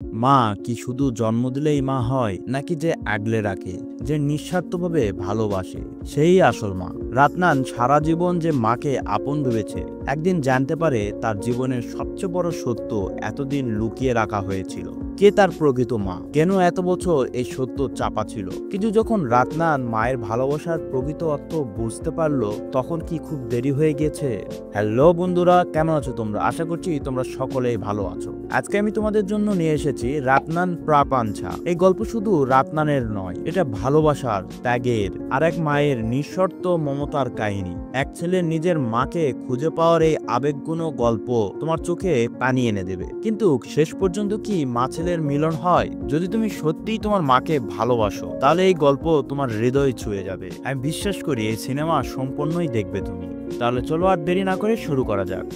মা কি শুধু জন্ম দিলেই মা হয়, নাকি যে আগলে রাখে, যে নিঃস্বার্থভাবে ভালোবাসে, সেই আসল মা? রাতনান সারা জীবন যে মাকে আপন ভেবেছে, একদিন জানতে পারে তার জীবনের সবচেয়ে বড় সত্য এতদিন লুকিয়ে রাখা হয়েছিল। কে তার প্রকৃত মা, কেন এত বছর এই সত্য চাপা ছিল? কিন্তু যখন রাতনান মায়ের ভালোবাসার প্রকৃত অর্থ বুঝতে পারলো, তখন কি খুব দেরি হয়ে গেছে? হ্যালো বন্ধুরা, কেমন আছো তোমরা? আশা করছি তোমরা সকলেই ভালো আছো। আজকে আমি তোমাদের জন্য নিয়ে এসেছি রাতনান প্রাপাঞ্ছা। এই গল্প শুধু রাতনানের নয়, এটা ভালোবাসার, ত্যাগের আর এক মায়ের নিঃশর্ত মমতার কাহিনী। এক ছেলের নিজের মাকে খুঁজে পাওয়ার এই আবেগগুণ গল্প তোমার চোখে পানি এনে দেবে। কিন্তু শেষ পর্যন্ত কি মা ছেলের মিলন হয়? যদি তুমি সত্যিই তোমার মাকে ভালোবাসো, তাহলে এই গল্প তোমার হৃদয় ছুঁয়ে যাবে। আমি বিশ্বাস করি এই সিনেমা সম্পূর্ণই দেখবে তুমি। তাহলে চলো আর দেরি না করে শুরু করা যাক।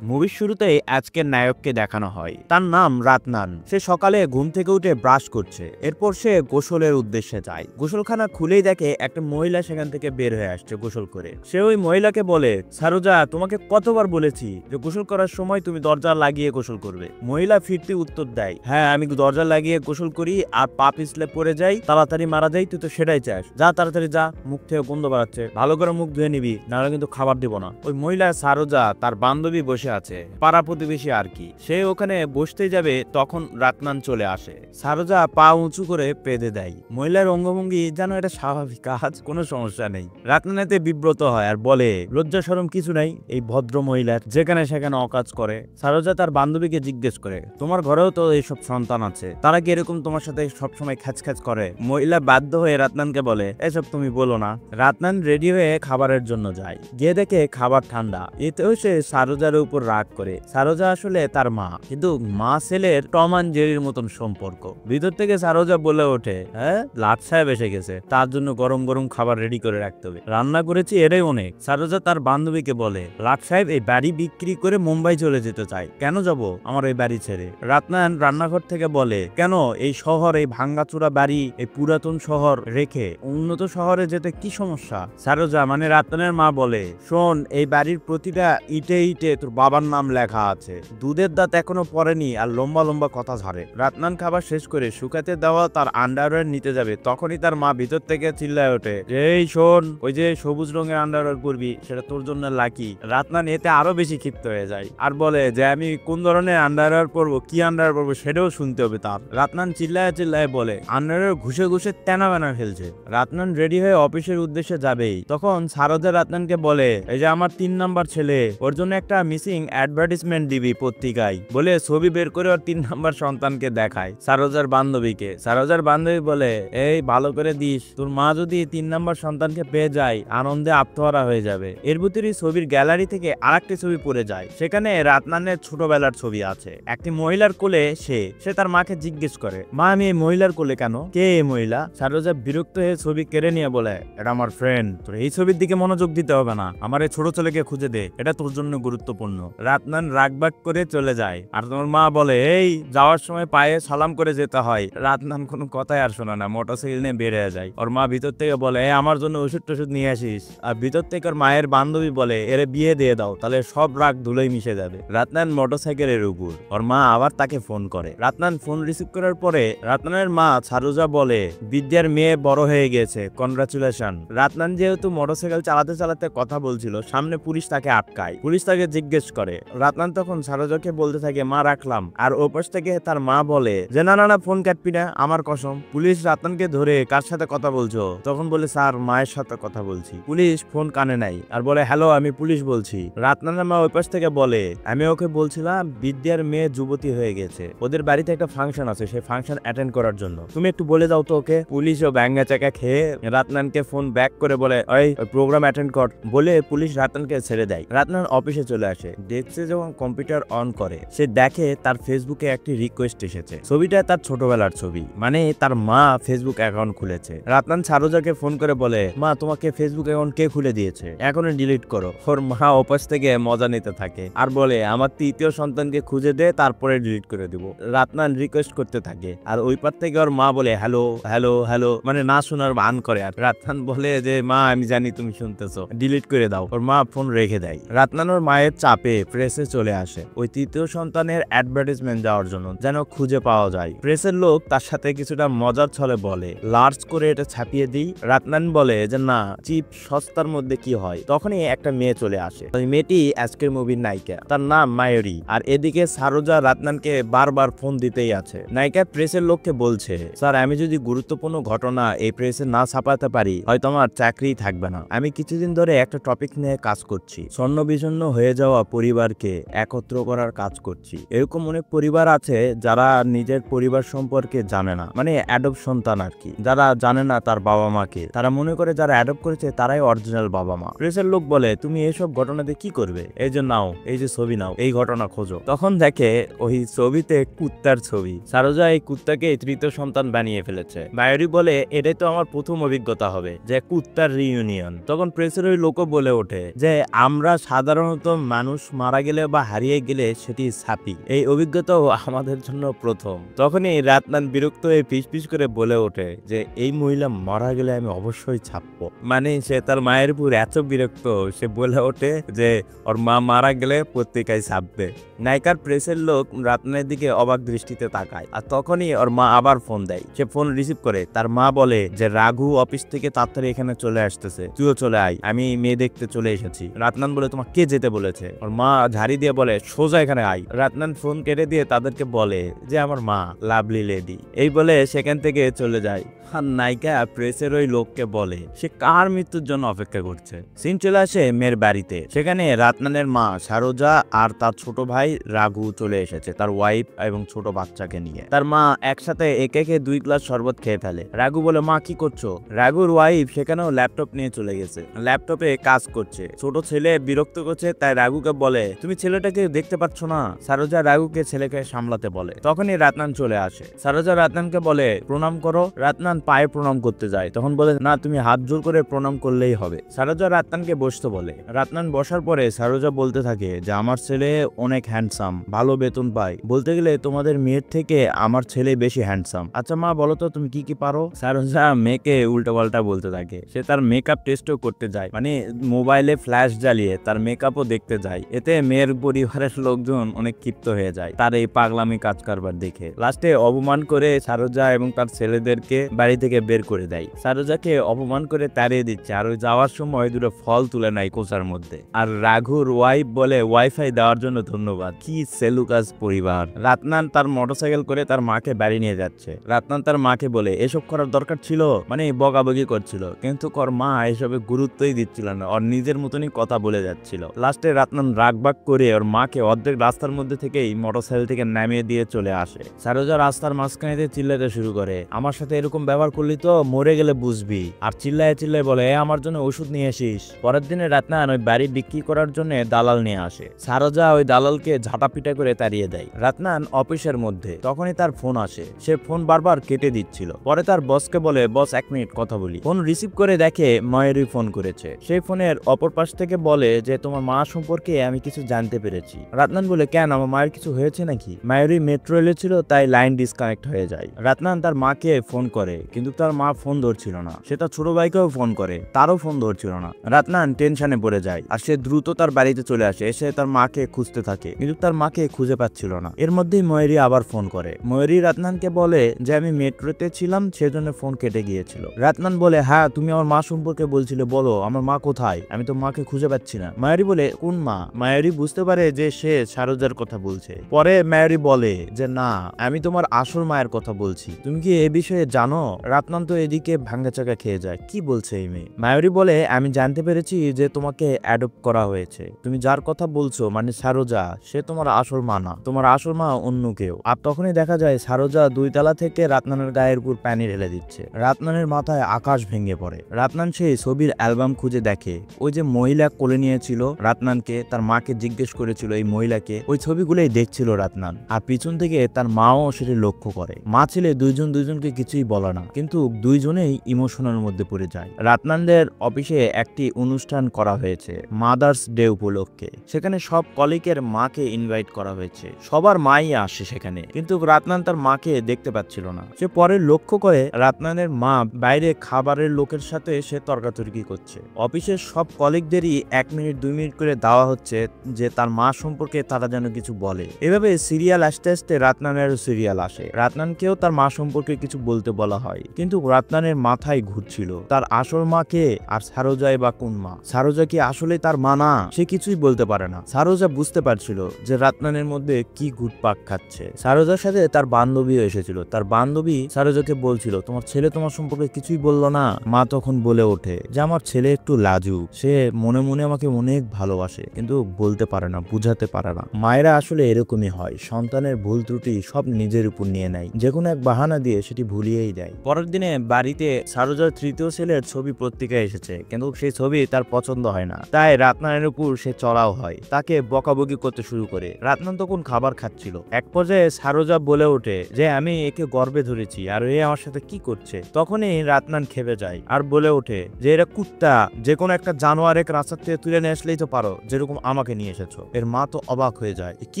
মুভির শুরুতেই আজকের নায়ককে দেখানো হয়। তার নাম রাতনান। সে সকালে ঘুম থেকে উঠে ব্রাশ করছে, এরপর সে গোসলের উদ্দেশ্যে যায়। গোসলখানা খুলেই দেখে একটা মহিলা সেখান থেকে বের হয়ে আসছে গোসল করে। সে ওই মহিলাকে বলে, সারোজা, তোমাকে কতবার বলেছি যে গোসল করার সময় তুমি দরজা লাগিয়ে গোসল করবে? মহিলা ফিরতি উত্তর দেয়, হ্যাঁ আমি দরজা লাগিয়ে গোসল করি, আর পা পিছলে পড়ে যাই, তাড়াতাড়ি মারা যাই। তুই তো সেটাই চাস, যা তাড়াতাড়ি যা, মুখ থেকে গন্ধ বাড়াচ্ছে, ভালো করে মুখ ধুয়ে নিবি, নাহলে কিন্তু খাবার দিব না। ওই মহিলা সারোজা, তার বান্ধবী বসে আছে, পাড়া প্রতিবেশী আর কি। সে ওখানে বসতে যাবে, তখন রাতনান চলে আসে। সারোজা পা উঁচু করে পেঁদে দেয়। মহিলার অঙ্গভঙ্গি যেন এটা স্বাভাবিক কাজ, কোনো সমস্যা নেই। রাতনান এতে বিব্রত হয় আর বলে, লজ্জা শরম কিছু নাই এই ভদ্র মহিলার, যেখানে সেখানে অকাজ করে। সারোজা তার বান্ধবীকে জিজ্ঞেস করে, তোমার ঘরেও তো এইসব সন্তান আছে, তারা কি এরকম তোমার সাথে সবসময় খ্যাচ করে? মহিলা বাধ্য হয়ে রাতনানকে বলে, এসব তুমি বলো না। রাতনান রেডি হয়ে খাবারের জন্য যায়, গিয়ে দেখে খাবার ঠান্ডা। এতেও সে সারোজার উপর রাগ করে। সারোজা আসলে তার মা, কিন্তু মা ছেলের টম অ্যান্ড জেরির মতন সম্পর্ক। ভিতর থেকে সারোজা বলে ওঠে, হ্যাঁ লাট সাহেব এসে গেছে, তার জন্য গরম গরম খাবার রেডি করে রাখতে হবে, রান্না করেছি এটাই অনেক। সারোজা তার বান্ধবীকে বলে, লাট সাহেব এই বাড়ি বিক্রি করে মুম্বাই চলে যেতে চায়, কেন যাব আমার এই বাড়ি ছেড়ে? রাতনান রান্নাঘর থেকে বলে, কেন এই শহর, এই ভাঙ্গাচুরা বাড়ি, এই পুরাতন শহর রেখে উন্নত শহরে যেতে কি সমস্যা? সারোজা মানে রাতনানের মা বলে, শোন, এই বাড়ির প্রতিটা ইটে ইটে তোর বাবার নাম লেখা আছে, দুধের দাঁত এখনো পড়েনি আর লম্বা লম্বা কথা ঝাড়ে। রাতনান খাবার শেষ করে শুকাতে দেওয়া তার আন্ডারওয়্যার নিতে যাবে, তখনই তার মা ভিতর থেকে চিল্লায় ওঠে, এই শোন, ওই যে সবুজ রঙের আন্ডারওয়্যার পরবি, সেটা তোর জন্য লাকি। রাতনান এতে আরো বেশি ক্ষিপ্ত হয়ে যায় আর বলে যে আমি কোন ধরনের আন্ডারওয়্যার পরবো, কি আন্ডারওয়্যার পরবো সেটাও শুনতে হবে তার। রাতনান চিল্লায় চিল্লায় বলে, আন্ডারওয়্যার ঘুষে ঘুষে তেনা বেনা ফেলছে। রাতনান রেডি হয়ে অফিসের উদ্দেশ্যে যাবেই, তখন সারোজা রাতনানকে বলে, এই যে আমার 3 নাম্বার ছেলে, ওর জন্য একটা মিসিং অ্যাডভার্টিসমেন্ট দিবি পত্রিকায়, বলে ছবি বের করে ওর 3 নাম্বার সন্তানকে দেখায় সারোজার বান্ধবীকে। সারোজার বান্ধবী বলে, এই ভালো করে দিস, তোর মা যদি 3 নাম্বার সন্তানকে পেয়ে যায়, আনন্দে আত্মহারা হয়ে যাবে। এর ভিতরে ছবির গ্যালারি থেকে আরেকটি ছবি পড়ে যায়, সেখানে রাতনানের ছোটবেলার ছবি আছে, একটি মহিলার কোলে সে তার মাকে জিজ্ঞেস করে, মা আমি এই মহিলার কোলে কেন, কে এই মহিলা? সারোজা বিরক্ত হয়ে ছবি কেড়ে নিয়ে বলে, এটা আমার ফ্রেন্ড, তোর এই ছবির দিকে মনোযোগ দিতে হবে না, আমার এই ছোট ছেলেকে খুঁজে দে, এটা তোর জন্য গুরুত্বপূর্ণ। রাতনান রাগবাগ করে চলে যায়, আর তোমার মা বলে, এই যাওয়ার সময় পায়ে সালাম করে যেতে হয়। রাতনান কোনো কথাই আর শোনে না, মোটরসাইকেল নিয়ে বের হয়ে যায়। ওর মা ভিতর থেকে বলে, আমার জন্য ওষুধ টষুধ নিয়ে আসিস। আর ভিতর থেকে ওর মায়ের বান্ধবী বলে, এর বিয়ে দিয়ে দাও, তাহলে সব রাগ ধুলোই মিশে যাবে। রাতনান মোটরসাইকেলের উপর, ওর মা আবার তাকে ফোন করে। রাতনান ফোন রিসিভ করার পরে রাতনানের মা সারোজা বলে, বিদ্যার মেয়ে বড় হয়ে গেছে, কনগ্রাচুলেশন। রাতনান যেহেতু মোটরসাইকেল চালাতে চালাতে কথা বলছিল, সামনে পুলিশ তাকে আটকায়। পুলিশ তাকে জিজ্ঞেস করে। রাতনান তখন সারোজাকে বলতে থাকে, মা রাখলাম। আর ওপাশ থেকে তার মা বলে যে, না না না, ফোন কাটবি না, আমার কসম। পুলিশ রাতনানকে ধরে, কার সাথে কথা বলছো? তখন বলে, স্যার মায়ের সাথে কথা বলছি। পুলিশ ফোন কানে নাই আর বলে, হ্যালো আমি পুলিশ বলছি। রাতনানের মা ওই পাশ থেকে বলে, আমি ওকে বলছিলাম বিদ্যার মেয়ে যুবতী হয়ে গেছে, ওদের বাড়িতে একটা ফাংশন আছে, সেই ফাংশন অ্যাটেন্ড করার জন্য, তুমি একটু বলে দাও তো ওকে। পুলিশও ব্যাঙ্গা চাকা খেয়ে রাতনানকে ফোন ব্যাক করে বলে, ওই প্রোগ্রাম অ্যাটেন্ড কর, বলে পুলিশ রাতনানকে ছেড়ে দেয়। রাতনান অফিসে চলে আসে, ডেস্কে যখন কম্পিউটার অন করে সে দেখে তার ফেসবুকে একটি রিকোয়েস্ট এসেছে। ছবিটা তার ছোটবেলার ছবি, মানে তার মা ফেসবুক অ্যাকাউন্ট খুলেছে। রাতনান সারোজাকে ফোন করে বলে, মা তোমাকে ফেসবুক অ্যাকাউন্ট কে খুলে দিয়েছে, এখনই ডিলিট করো। ওর মা অপাস থেকে মজা নিতে থাকে আর বলে, আমার তৃতীয় সন্তানকে খুঁজে দে, তারপরে ডিলিট করে দিব। রাতনান রিকোয়েস্ট করতে থাকে আর ওই পার থেকে ওর মা বলে হ্যালো হ্যালো হ্যালো, মানে না শোনার বান করে। আর রাতনান বলে যে মা আমি জানি তুমি শুনতেছো, ডিলিট করে দাও। ওর মা ফোন রেখে দেয়। রাতনান ওর মায়ের চাপে প্রেসে চলে আসে ওই তৃতীয় সন্তানের অ্যাডভার্টাইজমেন্ট যাওয়ার জন্য, যেন খুঁজে পাওয়া যায়। প্রেসের লোক তার সাথে কিছুটা মজার ছলে বলে, লার্জ করে এটা ছাপিয়ে দিই। রাতনান বলে যে না, চিপ সস্তার মধ্যে কি হয়। তখনই একটা মেয়ে চলে আসে। ওই মেয়েটি আজকের মুভির নায়িকা, তার নাম মায়ুরী। আর এদিকে সারোজা রাতনানকে বারবার ফোন দিতেই আছে। নায়িকা প্রেসের লোককে বলছে, স্যার আমি যদি গুরুত্বপূর্ণ ঘটনা এই প্রেসে না ছাপাতে পারি হয়তো আমার চাকরিই থাকবে না। আমি কিছুদিন ধরে একটা টপিক নিয়ে কাজ করছি, ছন্ন বিছন্ন হয়ে যাওয়া পরিবারকে একত্র করার কাজ করছি। এরকম অনেক পরিবার আছে যারা নিজের পরিবার সম্পর্কে জানে না, মানে অ্যাডপ্ট সন্তান আর কি, যারা জানে না তার বাবা মাকে। তারা মনে করে যারা অ্যাডপ্ট করেছে তারাই অরিজিনাল বাবা মা। প্রেসের লোক বলে, তুমি এইসব ঘটনাতে কি করবে? এই যে নাও, এই যে ছবি নাও, এই ঘটনা খোঁজো। তখন দেখে ওই ছবিতে কুত্তার ছবি। সারোজা এই কুত্তাকে তৃতীয় সন্তান বানিয়ে ফেলেছে। মায়ুরী বলে, এটাই তো আমার প্রথম অভিজ্ঞতা হবে যে কুত্তার রিইউনিয়ন। তখন প্রেসের ওই লোকও বলে ওঠে যে আমরা সাধারণত মানুষ মারা গেলে বা হারিয়ে গেলে সেটি ছাপি, এই অভিজ্ঞতাও আমাদের জন্য প্রথম। তখনই রাতনান বিরক্ত হয়ে পিস করে বলে ওঠে যে এই মহিলা মারা গেলে আমি অবশ্যই ছাপবো। মানে সে তার মায়ের উপর এত বিরক্ত, সে বলে ওঠে যে ওর মা মারা গেলে পত্রিকায় ছাপবে। নায়িকার প্রেসের লোক রাতনানের দিকে অবাক দৃষ্টিতে তাকায়। আর তখনই ওর মা আবার ফোন দেয়। সে ফোন রিসিভ করে। তার মা বলে যে রাঘু অফিস থেকে তাড়াতাড়ি এখানে চলে আসতেছে, তুইও চলে আয়, আমি মেয়ে দেখতে চলে এসেছি। রাতনান বলে, তোমাকে কে যেতে বলেছে? ওর মা ঝাড়ি দিয়ে বলে, সোজা এখানে আয়। রাতনান ফোন কেটে দিয়ে তাদেরকে বলে যে আমার মা লাভলি লেডি, এই বলে সেখান থেকে চলে যায়। আর নায়িকা প্রেসের ওই লোককে বলে সে কার মৃত্যুর জন্য অপেক্ষা করছে। সিন চলে আসে মেয়ের বাড়িতে। সেখানে রাতনানের মা সারোজা আর তার ছোট ভাই রাঘু চলে এসেছে তার ওয়াইফ এবং ছোট বাচ্চাকে নিয়ে। তার মা একসাথে একে 2 গ্লাস শরবত খেয়ে ফেলে। রাঘু বলে, মা কি করছো? রাঘুর ওয়াইফ সেখানেও ল্যাপটপ নিয়ে চলে গেছে, ল্যাপটপে কাজ করছে। ছোট ছেলে বিরক্ত করছে, তাই রাঘুকে বলে, তুমি ছেলেটাকে দেখতে পাচ্ছ না? সারোজা রাঘুকে ছেলেকে সামলাতে বলে। তখনই রাতনান চলে আসে। সারোজা রাতনানকে বলে, প্রণাম করো। রাতনান পায়ে প্রণাম করতে যায়, তখন বলে, না তুমি হাত জোর করে প্রণাম করলেই হবে। সারোজা রাতনানকে বসতে বলে। রাতনান বসার পরে সারোজা বলতে থাকে যে আমার ছেলে অনেক হ্যান্ডসাম, ভালো বেতন পায়, বলতে গেলে তোমাদের মেয়ের থেকে আমার ছেলে বেশি হ্যান্ডসাম। আচ্ছা মা বলো তো তুমি কি কি পারো? সারোজা মেয়েকে উল্টো পাল্টা বলতে থাকে। সে তার মেকআপ টেস্টও করতে যায়, মানে মোবাইলে ফ্ল্যাশ জ্বালিয়ে তার মেকআপও দেখতে যায়। এতে মেয়ের পরিবারের লোকজন অনেক ক্ষিপ্ত হয়ে যায় তার এই পাগলামি কাজ কারবার দেখে। লাস্টে অপমান করে সারোজা এবং তার ছেলেদেরকে বাড়ি থেকে বের করে দেয়। সারোজাকে অপমান করে তাড়িয়ে দিচ্ছে। আর ওই যাওয়ার সময় দুটো ফল তুলে নেয় কোচার মধ্যে। আর রাঘুর ওয়াইফ বলে ওয়াইফাই দেওয়ার জন্য ধন্যবাদ। কি সেলুকাস পরিবার। রাতনান তার মোটরসাইকেল করে তার মাকে বাড়ি নিয়ে যাচ্ছে। রাতনান তার মাকে বলে এসব করার দরকার ছিল, মানে বকাবকি করছিল, কিন্তু ওর মা এসবে গুরুত্বই দিচ্ছিল না, ওর নিজের মতনই কথা বলে যাচ্ছিল। লাস্টে রাতনান রাগবাগ করে ওর মাকে অর্ধেক রাস্তার মধ্যে থেকেই মোটরসাইকেল থেকে নামিয়ে দিয়ে চলে আসে। সারোজা রাস্তার মাঝখানে চিল্লাতে শুরু করে, আমার সাথে এরকম ব্যবহার করলি তো মরে গেলে বুঝবি। আর চিল্লায় বলে আমার জন্য ওষুধ নিয়ে আসিস। পরের দিনে রাতনান ওই বাড়ি বিক্রি করার জন্য দালাল নিয়ে আসে। সারোজা ওই দালালকে ঝাঁটাপিটা করে তাড়িয়ে দেয়। রাতনান অফিসের মধ্যে, তখনই তার ফোন আসে। সে ফোন বারবার কেটে দিচ্ছিল। পরে তার বসকে বলে, বস 1 মিনিট কথা বলি। ফোন রিসিভ করে দেখে মায়ুরী ফোন করেছে। সেই ফোনের অপর পাশ থেকে বলে যে তোমার মা সম্পর্কে আমি কিছু জানতে পেরেছি। রাতনান বলে, কেন, আমার মায়ের কিছু হয়েছে নাকি? মায়ুরী মেট্রো রেলে ছিল, তাই লাইন ডিসকানেক্ট হয়ে যায়। রাতনান তার মাকে ফোন করে, কিন্তু তার মা ফোন ধরছিল না। সে তার ছোট ভাইকেও ফোন করে, তারও ফোন ধরছিল না। রাতনান টেনশনে পড়ে যায় আর সে দ্রুত তার বাড়িতে চলে আসে। এসে তার মাকে খুঁজতে থাকে, কিন্তু তার মাকে খুঁজে পাচ্ছিল না। এর মধ্যেই ময়ূরী আবার ফোন করে। ময়ূরী রাতনানকে বলে যে আমি মেট্রোতে ছিলাম, সেজন্য ফোন কেটে গিয়েছিল। রাতনান বলে, হ্যাঁ তুমি আমার মা সম্পর্কে বলছিলে, বলো আমার মা কোথায়, আমি তো মাকে খুঁজে পাচ্ছি না। ময়ূরী বলে, কোন মা? ময়ূরী বুঝতে পারে যে সে সারোজার কথা বলছে। পরে ময়ূরী বলে যে না, আমি তোমার আসল মায়ের কথা বলছি, তুমি কি এ বিষয়ে জানো? রাতনান তো এদিকে ভাঙ্গা চাকা খেয়ে যায়, কি বলছে এই মেয়ে? ময়ূরী বলে, আমি জানতে পেরেছি যে তোমাকে অ্যাডপ্ট করা হয়েছে। তুমি যার কথা বলছো মানে সারোজা, সে তোমার আসল মা না, তোমার আসল মা অন্য কেউ। আর তখনই দেখা যায় সারোজা 2 তলা থেকে রাতনানের গায়ের উপর পানি ঢেলে দিচ্ছে। রাতনানের মাথায় আকাশ ভেঙে পড়ে। রাতনান সেই ছবির অ্যালবাম খুঁজে দেখে, ওই যে মহিলা কোলে নিয়েছিল রাতনানকে, তার মাকে জিজ্ঞেস করেছিল এই মহিলাকে, ওই ছবিগুলোই দেখছিল রাতনান। আর পিছন থেকে তার মাও সেটি লক্ষ্য করে। মা ছেলে দুইজনকে কিছুই বলে না, কিন্তু দুইজনেই ইমোশনের মধ্যে পড়ে যায়। রাতনানদের অফিসে একটি অনুষ্ঠান করা হয়েছে মাদার্স ডে উপলক্ষে। সেখানে সব কলিগের মাকে ইনভাইট করা হয়েছে, সবার মাই আসে সেখানে, কিন্তু রাতনান তার মাকে দেখতে পাচ্ছিল না। সে পরে লক্ষ্য করে রাতনানের মা বাইরে খাবারের লোকের সাথে সে তর্কাতর্কি করছে। অফিসের সব কলিগদেরই 1 মিনিট 2 মিনিট করে দেওয়া হচ্ছে যে তার মা সম্পর্কে তারা যেন কিছু বলে। এভাবে সিরিয়াল আসতে আসতে রাতনানেরও সিরিয়াল আসে। রাতনানকেও তার মা সম্পর্কে কিছু বলতে বলা হয়, কিন্তু রাতনানের মাথায় ঘুরছিল তার আসল মা কে আর সারোজাই বা কোন মা। সারোজা কি আসলে তার মা না? সে কিছুই বলতে পারে না। সারোজা বুঝতে পারছিল যে রাতনানের মধ্যে কি ঘুরপাক খাচ্ছে। সারোজার সাথে তার বান্ধবীও এসেছিল। তার বান্ধবী সারোজাকে বলছিল, তোমার ছেলে তোমার সম্পর্কে কিছুই বললো না? মা তখন বলে ওঠে যে আমার ছেলে একটু লাজুক, সে মনে মনে আমাকে অনেক ভালোবাসে, কিন্তু বলতে পারে না, বুঝাতে পারে না। মায়েরা আসলে এরকমই হয়, সন্তানের ভুল ত্রুটি সব নিজের উপর নিয়ে নেয়, যে কোনো এক বাহানা দিয়ে সেটি ভুলিয়েই দেয়। পরের দিনে বাড়িতে সারোজার 3য় ছেলের ছবি পত্রিকায় এসেছে, কিন্তু সেই ছবি তার পছন্দ হয় না। তাই রাতনানের উপর সে চড়াও হয়, তাকে বকাবকি করতে শুরু করে। রাতনান তখন খাবার খাচ্ছিল। এক পর্যায়ে সারোজা বলে ওঠে যে আমি একে গর্বে ধরেছি আর এ আমার সাথে কি করছে। তখনই রাতনান খেপে যায় আর বলে ওঠে যে এরা কুত্তা, যে কোনো একটা জানোয়ার এক রাস্তা থেকে তুলে নিয়ে আসলেই তো পারো, যেরকম আমাকে নিয়ে এসেছো। এর মা তো অবাক হয়ে যায়, কি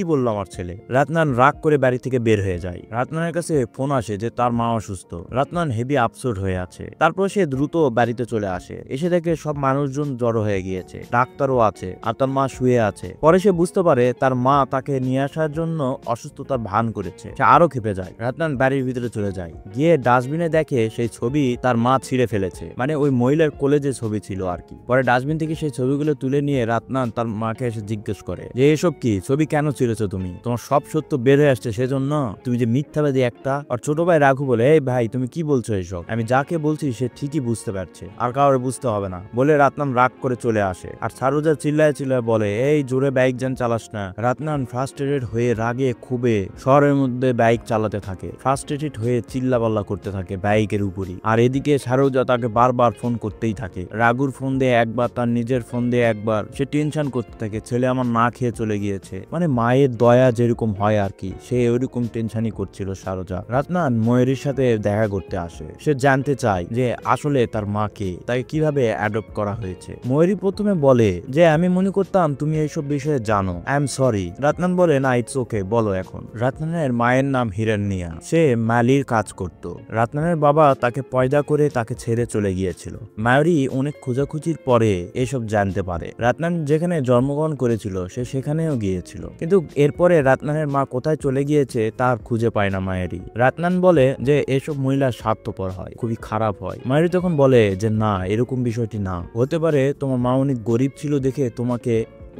বললো আমার ছেলে। রাতনান রাগ করে বাড়ি থেকে বের হয়ে যায়। রাতনানের কাছে ফোন আসে যে তার মা অসুস্থ। রাতনান হেভি আপসেট হয়ে আছে। তারপর সে দ্রুত বাড়িতে চলে আসে। এসে দেখে সব মানুষজন জড়ো হয়ে গিয়েছে, ডাক্তারও আছে আর তার মা শুয়ে আছে। পরে সে বুঝতে পারে তার মা তাকে নিয়ে আসার জন্য অসুস্থতার ভান করেছে। সে আরো খেপে যায়। রাতনান বাড়ির ভিতরে চলে যায়, গিয়ে ডাস্টবিনে দেখে সেই ছবি তার মা ছিঁড়ে ফেলেছে, মানে ওই মহিলার কোলে যে ছবি ছিল আর কি। পরে ডাস্টবিন থেকে সেই ছবিগুলো তুলে নিয়ে রাতনান তার মাকে এসে জিজ্ঞেস করে যে এসব কি ছবি কেন ছিঁড়েছো তুমি? তোমার সব সত্য বের হয়ে আসছে সেজন্য? তুমি যে মিথ্যাবাদী একটা। আর ছোট ভাই রাঘু বলে, এই ভাই তুমি কি বলছো এসব? আমি যাকে বলছি সে ঠিকই বুঝতে পারছে, আর কাউরে বুঝতে হবে না বলে রাতনান রাগ করে চলে আসে। আর সারোজা চিল্লায় চিল্লায় বলে, এই জোরে বাইক যান চালাস না। রাতনান ফ্রাস্ট্রেটেড হয়ে রাগে খুবে শহরের মধ্যে বাইক চালাতে থাকে, ফ্রাস্ট্রেটেড হয়ে চিল্লাপাল্লা করতে থাকে বাইকের উপরই। আর এদিকে সারোজা তাকে বারবার ফোন করতেই থাকে, রাগুর ফোন দিয়ে একবার, তার নিজের ফোন দিয়ে একবার। সে টেনশন করতে থাকে, ছেলে আমার না খেয়ে চলে গিয়েছে, মানে মায়ের দয়া যেরকম হয় আর কি, সে ওইরকম টেনশনই করছিল সারোজা। রাতনান ময়ূরীর সাথে দেখা করতে আসে। সে জানতে চায় যে আসলে তার মাকে তাকে কিভাবে অ্যাডপ্ট করা হয়েছে। ময়ূরী প্রথমে বলে যে আমি মনে করতাম তুমি এইসব বিষয়ে জানো, আই এম সরি। রাতনান বলে না, ইটস ওকে, বলো এখন। রাতনানের মায়ের নাম হিরণ্যা, সে মালির কাজ করত। রাতনানের বাবা তাকে পয়দা করে তাকে ছেড়ে চলে গিয়েছিল। ময়ূরী অনেক খোঁজাখুঁজির পরে এসব জানতে পারে। রাতনান যেখানে জন্মগ্রহণ করেছিল সে সেখানেও গিয়েছিল, কিন্তু এরপরে রাতনানের মা কোথায় চলে গিয়েছে তার খুঁজে পায় না ময়ূরী। রাতনান বলে যে এসব মহিলা স্বার্থপর হয়, খুবই খারাপ হয়। ময়ূরী তখন বলে যে না, এরকম বিষয়টি না, হতে পারে তোমার মা অনেক গরিব ছিল দেখে তোমাকে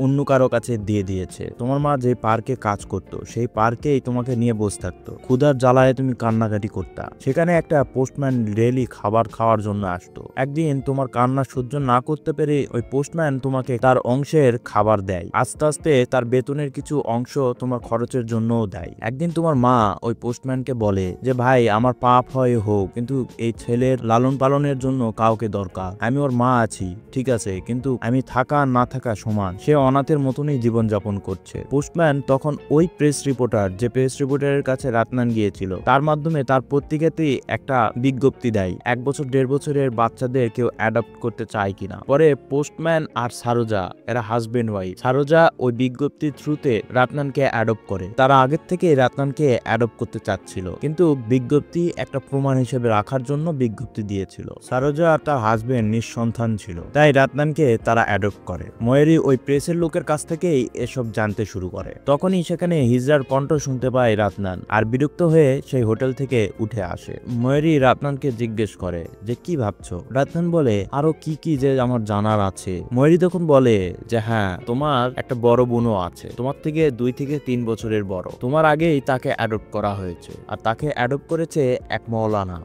অন্য কারো কাছে দিয়ে দিয়েছে। তোমার মা যে পার্কে কাজ করতো সেই পার্কেই তোমাকে নিয়ে বসে থাকতো, ক্ষুধার জ্বালায় তুমি কান্নাকাটি করতা। সেখানে একটা পোস্টম্যান ডেইলি খাবার খাওয়ার জন্য আসতো। একদিন তোমার কান্না সহ্য না করতে পেরে ওই পোস্টম্যান তোমাকে তার অংশের খাবার দেয়। আস্তে আস্তে তার বেতনের কিছু অংশ তোমার খরচের জন্যও দেয়। একদিন তোমার মা ওই পোস্টম্যানকে বলে যে ভাই, আমার পাপ হয় হোক, কিন্তু এই ছেলের লালন পালনের জন্য কাউকে দরকার। আমি ওর মা আছি ঠিক আছে, কিন্তু আমি থাকা না থাকা সমান। সে অনাথের মতনই জীবনযাপন করছে। পোস্টম্যান তখন ওই প্রেস রিপোর্টার, যে প্রেস রিপোর্টারের কাছে রাতনান গিয়েছিল, তার মাধ্যমে তার পত্রিকাতেই একটা বিজ্ঞপ্তি দেয় 1 বছর 1.5 বছরের বাচ্চাদের কেউ অ্যাডপ্ট করতে চায় কিনা। পরে পোস্টম্যান আর সারোজা এরা হাজবেন্ড ওয়াইফ। সারোজা ওই বিজ্ঞপ্তির থ্রুতে রাতনানকে অ্যাডপ্ট করে। তারা আগের থেকে রাতনানকে অ্যাডপ্ট করতে চাচ্ছিল, কিন্তু বিজ্ঞপ্তি একটা প্রমাণ হিসেবে রাখার জন্য বিজ্ঞপ্তি দিয়েছিল। সারোজা আর তার হাজবেন্ড নিঃসন্তান ছিল, তাই রাতনানকে তারা অ্যাডপ্ট করে। ময়ূরী ওই প্রেসের লোকের কাছ থেকেই এসব জানতে শুরু করে। তখনই সেখানে হিজড়ার কণ্ঠ শুনতে পায় রাতনান, আর বিরক্ত হয়ে সেই হোটেল থেকে উঠে আসে। ময়ূরী রাতনানকে জিজ্ঞেস করে যে কি ভাবছো? রাতনান বলে আরো কি কি যে আমার জানার আছে। ময়ূরী তখন বলে যে হ্যাঁ, তোমার একটা বড় বোনও আছে, তোমার থেকে 2 থেকে 3 বছরের বড়। তোমার আগেই তাকে অ্যাডপ্ট করা হয়েছে, আর তাকে অ্যাডপ্ট করেছে এক মওলানা।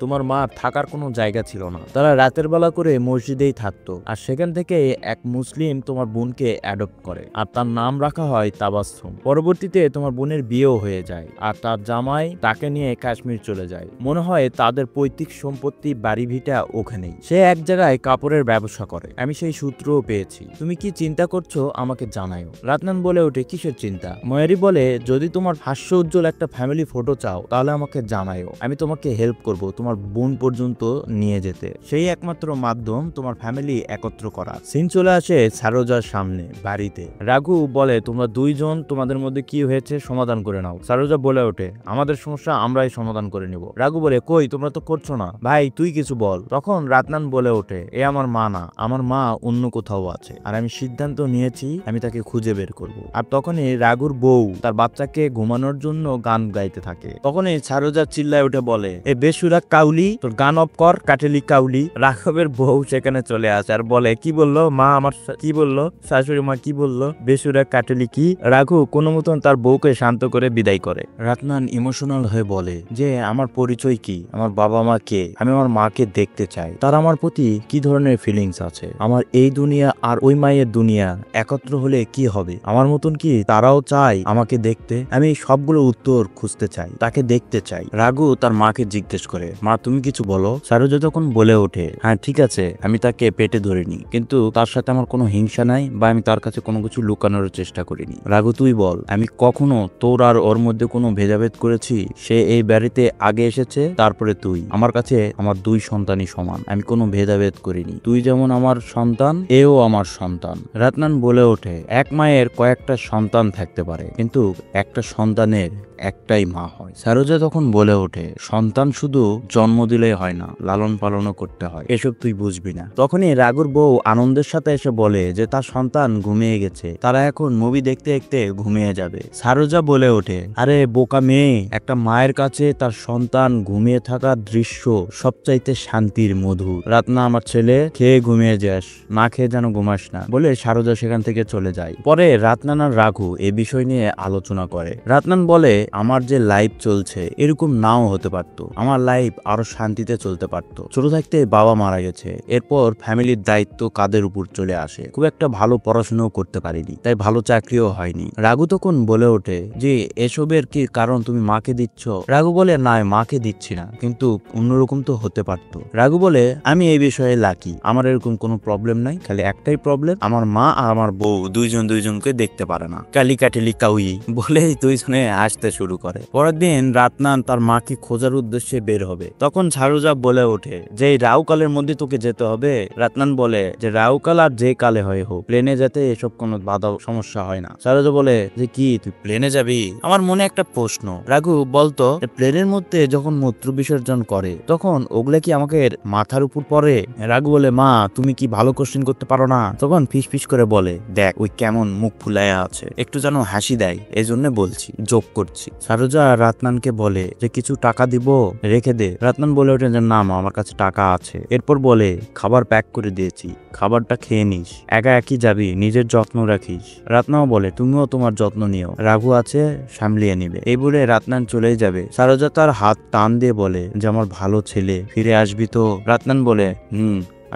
তোমার মার থাকার কোনো জায়গা ছিল না, তারা রাতের বেলা করে মসজিদেই থাকতো, আর সেখান থেকে এক মুসলিম তোমার বোনকে অ্যাডপ্ট করে আর তার নাম রাখা হয় তাবাসসুম। পরবর্তীতে তোমার বোনের বিয়েও হয়ে যায় আর তার জামাই তাকে নিয়ে কাশ্মীর চলে যায়। মনে হয় তাদের পৈতৃক সম্পত্তি বাড়ি ভিটা ওখানেই। সে এক জায়গায় কাপড়ের ব্যবসা করে। আমি সেই সূত্রও পেয়েছি। তুমি কি চিন্তা করছো আমাকে জানাও। রাতনান বলে ওঠে, কিসের চিন্তা? ময়ারি বলে, যদি তোমার হাস্য উজ্জ্বল একটা ফ্যামিলি ফটো চাও তাহলে আমাকে জানাও, আমি তোমাকে হেল্প করব তোমার বোন পর্যন্ত নিয়ে যেতে। সেই একমাত্র মাধ্যম তোমার ফ্যামিলি একত্র করা। সিন চলে আসে সারোজার সামনে বাড়িতে। রাঘু বলে, তোমরা দুইজন তোমাদের মধ্যে কি হয়েছে সমাধান করে নাও। সারোজা বলে ওঠে, আমাদের সমস্যা আমরাই সমাধান করে নিব। রাঘু বলে, কই তোমরা তো করছো না, ভাই তুই কিছু বল। তখন রাতনান বলে ওঠে, এ আমার মা না, আমার মা অন্য কোথাও আছে আর আমি সিদ্ধান্ত নিয়েছি আমি তাকে খুঁজে বের করব। আর তখনই রাঘুর বউ তার বাচ্চাকে ঘুমানোর জন্য গান গাইতে থাকে। তখনই সারোজা চিল্লায় উঠে বলে, এ বেসুরা কাউলি, তোর গান অফ কর কাটেলি কাউলি। রাঘবের বউ সেখানে চলে আসে আর বলে, কি বললো মা, আমার কি বললো, শাশুড়ি মা কি বললো, বেসুরা কাটেলি কি? রাঘু কোনো মতন তার বউকে শান্ত করে বিদায় করে। রাতনান ইমোশনাল হয়ে বলে যে, আমার পরিচয় কি, আমার বাবা মা কে, আমি আমার মাকে দেখতে চাই, তার আমার প্রতি কি ধরনের ফিলিংস আছে, আমার এই দুনিয়া আর ওই মায়ের দুনিয়া একত্র হলে কি হবে, আমার মতন কি তারাও চায় আমাকে দেখতে? আমি সবগুলো উত্তর খুঁজতে চাই, তাকে দেখতে চাই। রাঘু তার মাকে জিজ্ঞেস করে, মা তুমি কিছু বলো। সারোজা তখন বলে ওঠে, হ্যাঁ ঠিক আছে, আমি তাকে পেটে ধরিনি, কিন্তু তার সাথে আমার কোনো হিংসা নাই বা আমি তার কাছে কোনো কিছু লুকানোর চেষ্টা করিনি। রাঘু তুই বল, আমি কখনো তোর আর ওর মধ্যে কোনো ভেদাভেদ করেছি? সে এই বাড়িতে আগে এসেছে, তারপরে তুই। আমার কাছে আমার দুই সন্তানই সমান, আমি কোনো ভেদাভেদ করিনি। তুই যেমন আমার সন্তান, এও আমার সন্তান। রাতনান বলে ওঠে, এক মায়ের কয়েকটা সন্তান থাকতে পারে, কিন্তু একটা সন্তানের একটাই মা হয়। সারোজা তখন বলে ওঠে, সন্তান শুধু জন্ম দিলেই হয় না, লালন পালনও করতে হয়, এসব তুই বুঝবি না। তখনই রাঘুর বউ আনন্দের সাথে এসে বলে যে তার সন্তান ঘুমিয়ে গেছে, তারা এখন মুভি দেখতে দেখতে ঘুমিয়ে যাবে। সারোজা বলে ওঠে, আরে বোকা মেয়ে, একটা মায়ের কাছে তার সন্তান ঘুমিয়ে থাকার দৃশ্য সবচাইতে শান্তির মধুর। রাত না আমার ছেলে, খেয়ে ঘুমিয়ে যাস, না খেয়ে যেন ঘুমাস না, বলে সারোজা সেখান থেকে চলে যায়। পরে রাতনান আর রাঘু এ বিষয় নিয়ে আলোচনা করে। রাতনান বলে, আমার যে লাইফ চলছে এরকম নাও হতে পারতো, আমার লাইফ আরো শান্তিতে চলতে পারতো। ছোট থাকতে বাবা মারা গেছে, এরপর ফ্যামিলির দায়িত্ব কাদের উপর চলে আসে, খুব একটা ভালো পড়াশোনাও করতে পারিনি, তাই ভালো চাকরিও হয়নি। রাঘু তখন বলে ওঠে যে, এসবের কি কারণ তুমি মাকে দিচ্ছ? রাঘু বলে, না মাকে দিচ্ছি না, কিন্তু অন্যরকম তো হতে পারতো। রাঘু বলে, আমি এই বিষয়ে লাকি, আমার এরকম কোনো প্রবলেম নাই, খালি একটাই প্রবলেম, আমার মা আর আমার বউ দুইজন দুইজনকে দেখতে পারে না। কালি কাটেলি কাউই বলে দুইজনে আসতে শুরু করে। পরের দিন রাতনান তার মাকে খোঁজার উদ্দেশ্যে বের হবে। তখন সারোজা বলে ওঠে যে, এই রাউকালের মধ্যে তোকে যেতে হবে। রাতনান বলে যে, রাউকাল আর যে কালে হয় হোক, প্লেনে যেতে এসব কোনো বাধা সমস্যা হয় না। সারোজা বলে যে, কি তুই প্লেনে যাবি? আমার মনে একটা প্রশ্ন। রাঘু বলতো, প্লেনের মধ্যে যখন মূত্র বিসর্জন করে তখন ওগুলা কি আমাকে মাথার উপর পড়ে? রাঘু বলে, মা তুমি কি ভালো কোশ্চেন করতে পারো না? তখন ফিস ফিস করে বলে, দেখ ওই কেমন মুখ ফুলাইয়া আছে, একটু যেন হাসি দেয়, এই জন্য বলছি, যোগ করছি। সারোজা রাতনানকে বলে যে, কিছু টাকা দিব, রেখে দে। রাতনান বলে ওঠে যে, না মা আমার কাছে টাকা আছে। এরপর বলে, খাবার প্যাক করে দিয়েছি, খাবারটা খেয়ে নিস, একা একই যাবি, নিজের যত্ন রাখিস। রাতনাও বলে, তুমিও তোমার যত্ন নিও, রাঘু আছে সামলিয়ে নিবে। এই বলে রাতনান চলেই যাবে। সারোজা তার হাত টান দিয়ে বলে যে, আমার ভালো ছেলে, ফিরে আসবি তো? রাতনান বলে,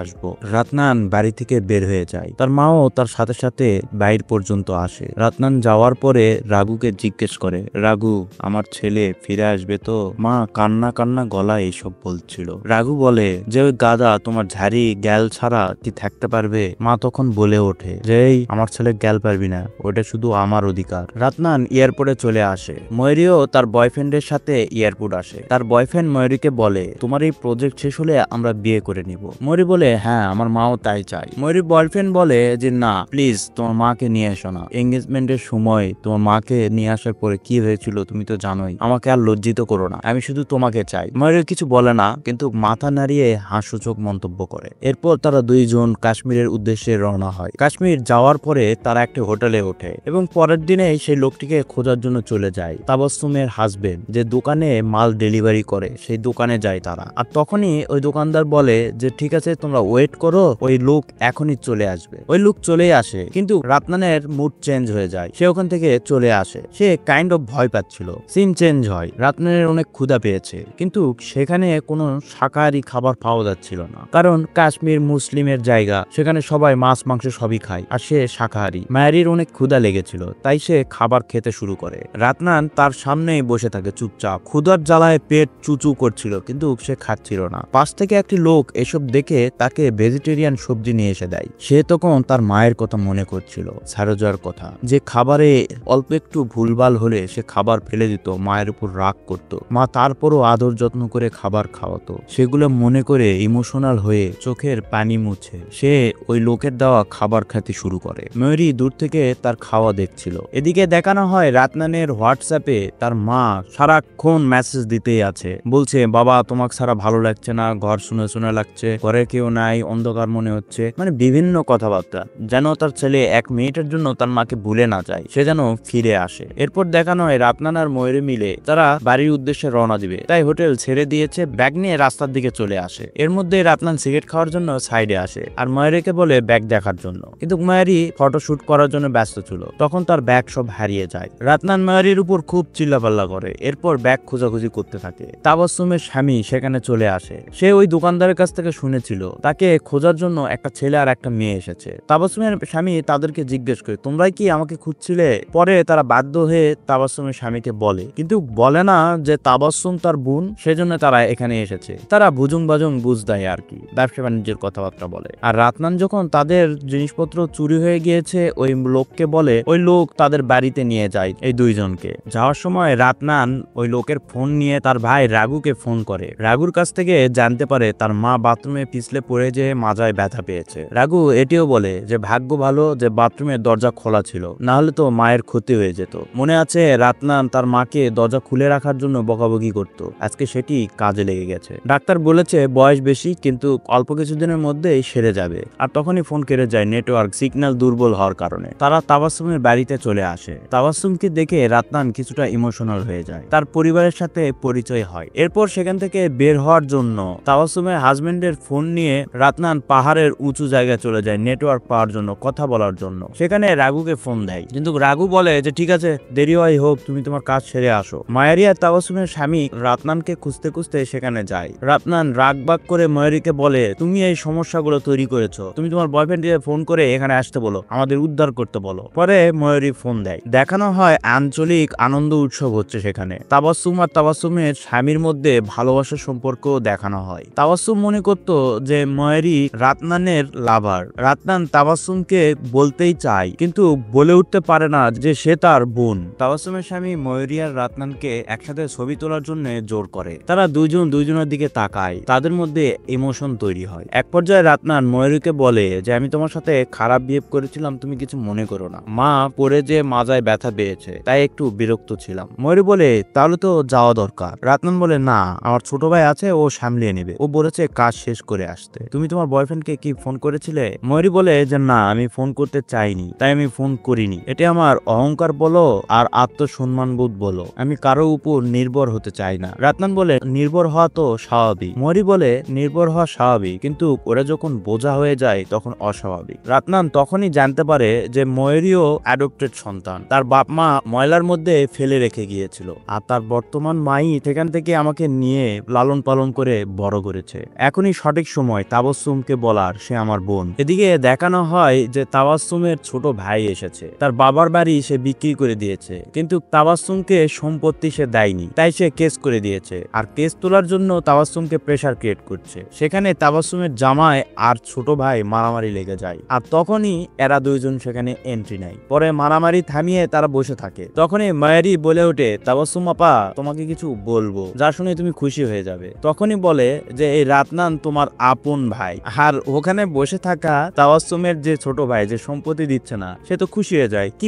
আসবো। রাতনান বাড়ি থেকে বের হয়ে যায়, তার মাও তার সাথে সাথে বাইর পর্যন্ত আসে। রাতনান যাওয়ার পরে রাঘুকে জিজ্ঞেস করে, রাঘু আমার ছেলে ফিরে আসবে তো? মা কান্না কান্না গলায় এইসব বলছিল। রাঘু বলে যে, ওই গাদা তোমার ঝাড়ি গ্যাল ছাড়া কি থাকতে পারবে? মা তখন বলে ওঠে যে, এই আমার ছেলে গ্যাল পারবি না, ওটা শুধু আমার অধিকার। রাতনান এয়ারপোর্টে চলে আসে। ময়ূরীও তার বয়ফ্রেন্ডের সাথে এয়ারপোর্ট আসে। তার বয়ফ্রেন্ড ময়ূরীকে বলে, তোমার এই প্রজেক্ট শেষ হলে আমরা বিয়ে করে নিব। ময়ূরী বলে, হ্যাঁ আমার মাও তাই চায়। ময়ূরীর বয়ফ্রেন্ড বলে যে, না প্লিজ তোমার মাকে নিয়ে এসো না, এঙ্গেজমেন্টের সময় তোমার মাকে নিয়ে আসার পরে কি হয়েছিল তুমি তো জানোই, আমাকে আর লজ্জিত করো না, আমি শুধু তোমাকে চাই। ময়ূরী কিছু বলে না, কিন্তু মাথা নাড়িয়ে হাস্যচোখ মন্তব্য করে। এরপর তারা দুইজন কাশ্মীরের উদ্দেশ্যে রওনা হয়। কাশ্মীর যাওয়ার পরে তারা একটি হোটেলে ওঠে এবং পরের দিনে সেই লোকটিকে খোঁজার জন্য চলে যায়। তাবাসসুমের হাজবেন্ড যে দোকানে মাল ডেলিভারি করে সেই দোকানে যায় তারা। আর তখনই ওই দোকানদার বলে যে, ঠিক আছে তোমরা তোমরা ওয়েট করো, ওই লোক এখনই চলে আসবে। ওই লোক চলেই আসে, কিন্তু রাতনানের মুড চেঞ্জ হয়ে যায়, সে ওখান থেকে চলে আসে। সে কাইন্ড অফ ভয় পাচ্ছিল। সিন চেঞ্জ হয়, রাতনানের অনেক ক্ষুধা পেয়েছে, কিন্তু সেখানে কোনো শাকাহারি খাবার পাওয়া যাচ্ছিল না, কারণ কাশ্মীর মুসলিমের জায়গা, সেখানে সবাই মাছ মাংস সবই খায়, আর সে শাকাহারি। মায়ারির অনেক ক্ষুধা লেগেছিল, তাই সে খাবার খেতে শুরু করে। রাতনান তার সামনেই বসে থাকে চুপচাপ, ক্ষুধার জ্বালায় পেট চুচু করছিল, কিন্তু সে খাচ্ছিল না। পাশ থেকে একটি লোক এসব দেখে তাকে ভেজিটেরিয়ান সবজি নিয়ে এসে দেয়। সে তখন তার মায়ের কথা মনে করছিল, সারোজার কথা, যে খাবারে অল্প একটু ভুলভাল হলে সে খাবার ফেলে দিত, মায়ের উপর রাগ করত। মা তারপরও আদর যত্ন করে খাবার খাওয়াতো। সেগুলো মনে করে ইমোশনাল হয়ে চোখের পানি মুছে সে ওই লোকের দেওয়া খাবার খেতে শুরু করে। ময়ূরী দূর থেকে তার খাওয়া দেখছিল। এদিকে দেখানো হয় রাতনানের হোয়াটসঅ্যাপে তার মা সারাক্ষণ মেসেজ দিতেই আছে, বলছে বাবা তোমাকে ছাড়া ভালো লাগছে না, ঘর শুনে শুনে লাগছে, ঘরে কেউ নাই, অন্ধকার মনে হচ্ছে, মানে বিভিন্ন কথাবার্তা, যেন তার ছেলে 1 মিনিটের জন্য তার মাকে ভুলে না যায়, সে যেন ফিরে আসে। এরপর দেখানো হয় রাতনান আর ময়ূরী মিলে তারা বাড়ির উদ্দেশ্যে রওনা দিবে, তাই হোটেল ছেড়ে দিয়েছে, ব্যাগ নিয়ে রাস্তার দিকে চলে আসে। এর মধ্যে রাতনান সিগারেট খাওয়ার জন্য সাইডে আসে আর ময়ূরীকে বলে ব্যাগ দেখার জন্য, কিন্তু ময়ূরী ফটোশুট করার জন্য ব্যস্ত ছিল, তখন তার ব্যাগ সব হারিয়ে যায়। রাতনান ময়ূরীর উপর খুব চিল্লাপাল্লা করে, এরপর ব্যাগ খোঁজাখুঁজি করতে থাকে। তাবাসসুমের স্বামী সেখানে চলে আসে। সে ওই দোকানদারের কাছ থেকে শুনেছিল তাকে খোঁজার জন্য একটা ছেলে আর একটা মেয়ে এসেছে। তাবাসসুমের স্বামী তাদেরকে জিজ্ঞেস করে তোমরাই কি আমাকে খুঁজছিলে? পরে তারা বাধ্য হয়ে তাবাসসুমের স্বামীকে বলে, কিন্তু বলে না যে তাবাসসুম তার বোন, সেজন্য তারা এখানে এসেছে। তারা বুজুং বাজুং বুঝ দেয় আর কি, ব্যবসা বাণিজ্যের কথাবার্তা বলে। আর রাতনান যখন তাদের জিনিসপত্র চুরি হয়ে গিয়েছে ওই লোককে বলে, ওই লোক তাদের বাড়িতে নিয়ে যায় এই দুইজনকে। যাওয়ার সময় রাতনান ওই লোকের ফোন নিয়ে তার ভাই রাগুকে ফোন করে। রাগুর কাছ থেকে জানতে পারে তার মা বাথরুমে পিছলে পড়ে যে মাজায় ব্যথা পেয়েছে। রাগু এটিও বলে যে ভাগ্য ভালো যে বাথরুমের দরজা খোলা ছিল, না হলে তো মায়ের ক্ষতি হয়ে যেত। মনে আছে রাতনান তার মাকে দরজা খুলে রাখার জন্য বকাবকি করত, আজকে সেটি কাজে লেগে গেছে। ডাক্তার বলেছে বয়স বেশি, কিন্তু অল্প কিছুদিনের মধ্যেই সেরে যাবে। আর তখনই ফোন কেটে যায়, নেটওয়ার্ক সিগন্যাল দুর্বল হওয়ার কারণে। তারা তাবাসসুমের বাড়িতে চলে আসে। তাবাসসুমকে দেখে রাতনান কিছুটা ইমোশনাল হয়ে যায়, তার পরিবারের সাথে পরিচয় হয়। এরপর সেখান থেকে বের হওয়ার জন্য তাবাসসুমের হাজবেন্ডের ফোন নিয়ে রাতনান পাহাড়ের উঁচু জায়গায় চলে যায় নেটওয়ার্ক পাওয়ার জন্য, কথা বলার জন্য। সেখানে রাগুকে ফোন দেয়, কিন্তু রাগু বলে যে ঠিক আছে, দেরি হয় হোক, তুমি তোমার কাজ সেরে আসো। ময়ূরী আর তাবাসসুমের স্বামী রাতনানকে খুঁজতে খুঁজতে সেখানে যায়। রাতনান রাগবাগ করে ময়ূরীকে বলে তুমি এই সমস্যাগুলো তৈরি করেছো, তুমি তোমার বয়ফ্রেন্ডকে ফোন করে এখানে আসতে বলো, আমাদের উদ্ধার করতে বলো। পরে ময়ূরী ফোন দেয়। দেখানো হয় আঞ্চলিক আনন্দ উৎসব হচ্ছে সেখানে। তাবাসসুম আর তাবাসসুমের স্বামীর মধ্যে ভালোবাসার সম্পর্ক দেখানো হয়। তাবাসসুম মনে করত যে ময়ূরী রাতনানের লাভার। রাতনান তাবাসসুমকে বলতেই চায়, কিন্তু বলে উঠতে পারে না যে সে তার বোন। তাবাসসুমের স্বামী ময়ূরী আর রাতনানকে একসাথে ছবি তোলার জন্য জোর করে। তারা দুইজনের দিকে তাকায়, তাদের মধ্যে ইমোশন তৈরি হয়। এক পর্যায়ে রাতনান ময়ূরীকে বলে যে আমি তোমার সাথে খারাপ বিহেভ করেছিলাম, তুমি কিছু মনে করো না। মা পড়ে যে মাজায় ব্যথা পেয়েছে তাই একটু বিরক্ত ছিলাম। ময়ূরী বলে তাহলে তো যাওয়া দরকার। রাতনান বলে না, আমার ছোট ভাই আছে, ও সামলিয়ে নেবে, ও বলেছে কাজ শেষ করে আসতে। তুমি তোমার বয়ফ্রেন্ডকে কি ফোন করেছিলে? ময়ূরী বলে যে না, আমি ফোন করতে চাইনি, তাই আমি ফোন করিনি। এটা আমার অহংকার বলো আর আত্মসম্মান বোধ বলো, আমি কারো উপর নির্ভর হতে চাই না। রাতনান বলে নির্ভর হওয়া তো স্বাভাবিক। ময়ূরী বলে নির্ভর হওয়া স্বাভাবিক, কিন্তু ওরা যখন বোঝা হয়ে যায় তখন অস্বাভাবিক। রাতনান তখনই জানতে পারে যে ময়ূরীও অ্যাডপ্টেড সন্তান, তার বাপ মা ময়লার মধ্যে ফেলে রেখে গিয়েছিল, আর তার বর্তমান মাই সেখান থেকে আমাকে নিয়ে লালন পালন করে বড় করেছে। এখনই সঠিক সময় তাবাসসুমকে বলার সে আমার বোন। এদিকে দেখানো হয় যে তাবাসসুমের ছোট ভাই এসেছে, তার বাবার বাড়ি সে বিক্রি করে দিয়েছে, কিন্তু তাবাসসুমকে সম্পত্তি সে দেয়নি, তাই সে কেস করে দিয়েছে। আর কেস তোলার জন্য তাবাসসুমকে প্রেসার ক্রিয়েট করছে। সেখানে তাবাসসুমের জামাই আর ছোট ভাই মারামারি লেগে যায়, আর তখনই এরা দুইজন সেখানে এন্ট্রি নেয়। পরে মারামারি থামিয়ে তারা বসে থাকে। তখনই ময়ূরী বলে ওঠে তাবাসসুম আপা, তোমাকে কিছু বলবো যা শুনে তুমি খুশি হয়ে যাবে। তখনই বলে যে এই রাতনান তোমার আপন ভাই। আর ওখানে বসে থাকা তাবাসসুমের যে ছোট ভাই যে সম্পত্তি দিচ্ছে না, সে তো খুশি হয়ে যায়। কি